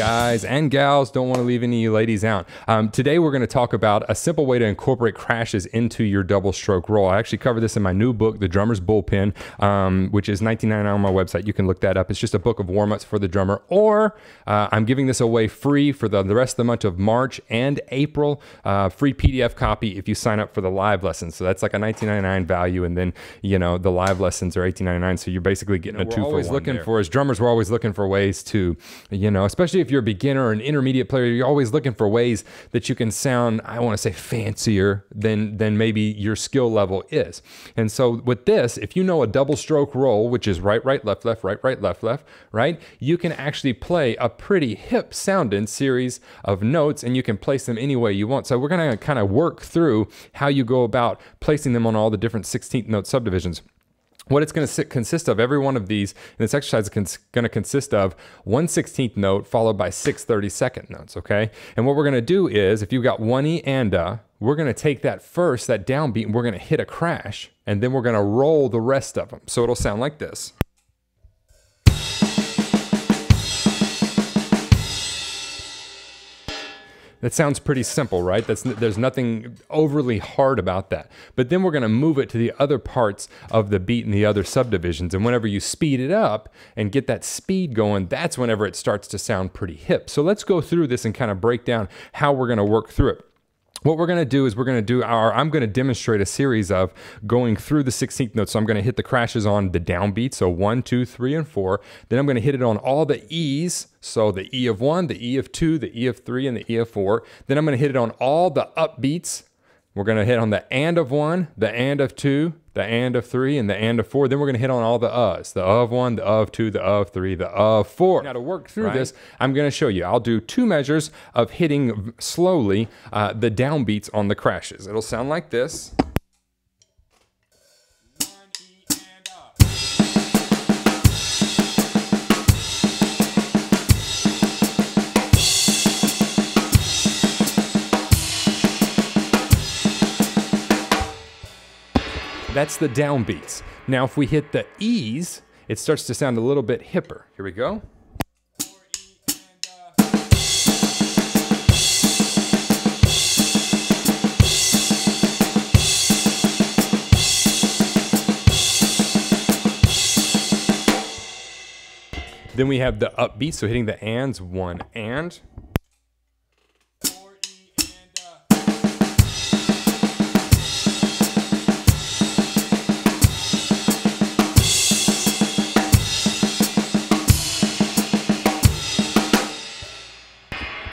guys and gals. Don't want to leave any of you ladies out. Today we're going to talk about a simple way to incorporate crashes into your double stroke roll. I actually cover this in my new book, The Drummer's Bullpen, which is $19.99 on my website. You can look that up. It's just a book of warm-ups for the drummer. Or I'm giving this away free for the rest of the month of March and April. Free PDF copy if you sign up for the live lessons. So that's like a $19.99 value, and then the live lessons are $18.99. So you're basically getting a 2 for 1 always looking there. As drummers, we're always looking for ways to, especially if you're a beginner or an intermediate player, you're always looking for ways that you can sound, I want to say, fancier than maybe your skill level is. And so with this, if you know a double stroke roll, which is right, right, left, left, right, right, left, left, right, you can actually play a pretty hip sounding series of notes, and you can place them any way you want. So we're going to kind of work through how you go about placing them on all the different 16th note subdivisions. What it's going to consist of, every one of these in this exercise is going to consist of 1/16th note followed by 6 32nd notes, okay? And what we're going to do is, if you've got one E and a, we're going to take that first, that downbeat, and we're going to hit a crash, and then we're going to roll the rest of them. So it'll sound like this. That sounds pretty simple, right? There's nothing overly hard about that. But then we're going to move it to the other parts of the beat and the other subdivisions. And whenever you speed it up and get that speed going, that's whenever it starts to sound pretty hip. So let's go through this and kind of break down how we're going to work through it. What we're going to do is I'm going to demonstrate a series of going through the 16th notes. So I'm going to hit the crashes on the downbeat, so 1, 2, 3, and 4. Then I'm going to hit it on all the E's, so the E of 1, the E of 2, the E of 3, and the E of 4. Then I'm going to hit it on all the upbeats. We're going to hit on the and of 1, the and of 2, the and of 3, and the and of 4. Then we're going to hit on all the uhs, the of 1, the of 2, the of 3, the of 4. Now to work through this, I'm going to show you. I'll do 2 measures of hitting slowly the downbeats on the crashes. It'll sound like this. That's the downbeats. Now if we hit the E's, it starts to sound a little bit hipper. Here we go. Then we have the upbeat, so hitting the ands, 1 and.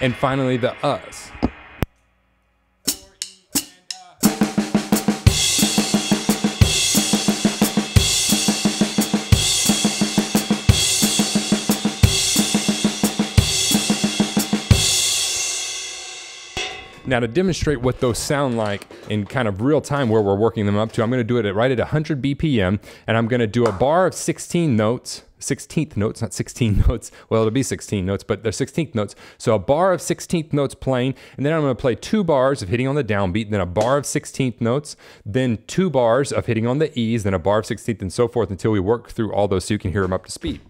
And finally, the us. Now to demonstrate what those sound like in kind of real time where we're working them up to, I'm going to do it right at 100 BPM, and I'm going to do a bar of 16 notes, 16th notes, not 16 notes. Well, it'll be 16 notes, but they're 16th notes. So a bar of 16th notes playing, and then I'm going to play 2 bars of hitting on the downbeat, then a bar of 16th notes, then 2 bars of hitting on the E's, then a bar of 16th, and so forth until we work through all those so you can hear them up to speed.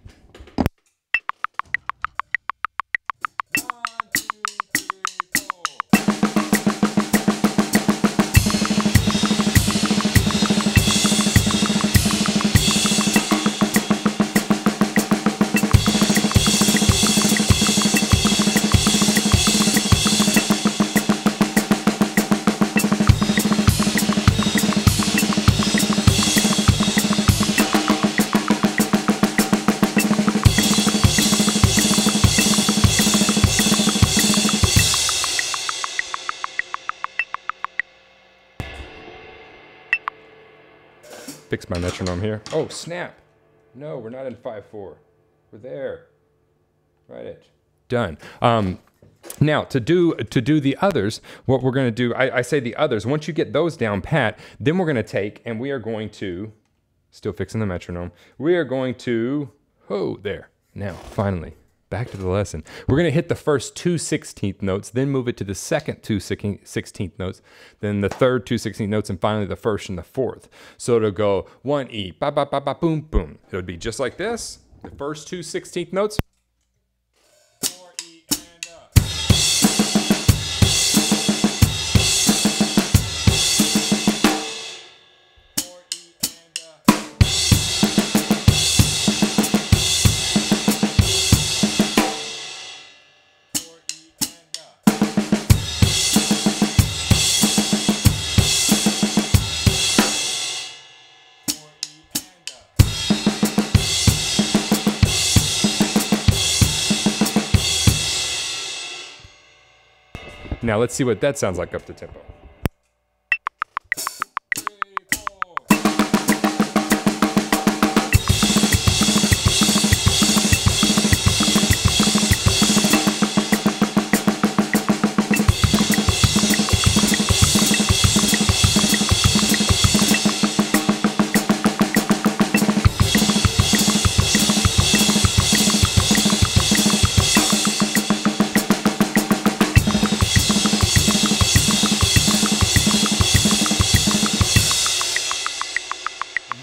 Fix my metronome here. Oh, snap. No, we're not in 5/4. We're there. Right edge. Done. Now, to do the others, what we're going to do, I say the others, once you get those down pat, then we're going to take, and we are going to, still fixing the metronome, we are going to, oh, there. Now, finally, back to the lesson. We're going to hit the first 2 16th notes, then move it to the second 2 16th notes, then the third 2 16th notes, and finally the first and the fourth. So it'll go 1 E, ba ba ba ba boom boom. It would be just like this. The first 2 16th notes. 4 E Now let's see what that sounds like up to tempo.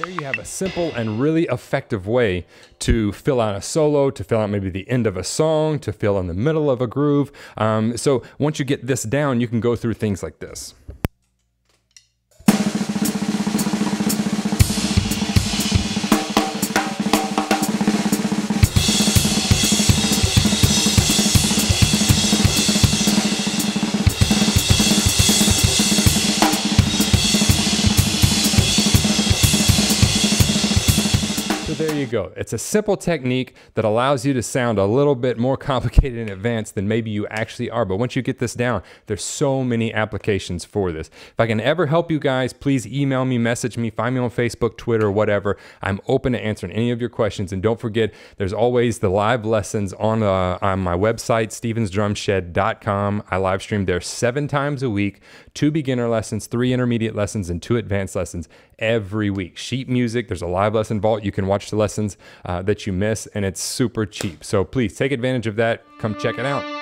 There you have a simple and really effective way to fill out a solo, to fill out maybe the end of a song, to fill in the middle of a groove. So once you get this down, you can go through things like this. There you go. It's a simple technique that allows you to sound a little bit more complicated in advance than maybe you actually are. But once you get this down, there's so many applications for this. If I can ever help you guys, please email me, message me, find me on Facebook, Twitter, whatever. I'm open to answering any of your questions. And don't forget, there's always the live lessons on my website, stevensdrumshed.com. I live stream there 7 times a week, 2 beginner lessons, 3 intermediate lessons, and 2 advanced lessons every week. Sheet music, there's a live lesson vault. You can watch the lessons that you miss, and it's super cheap. So please take advantage of that. Come check it out.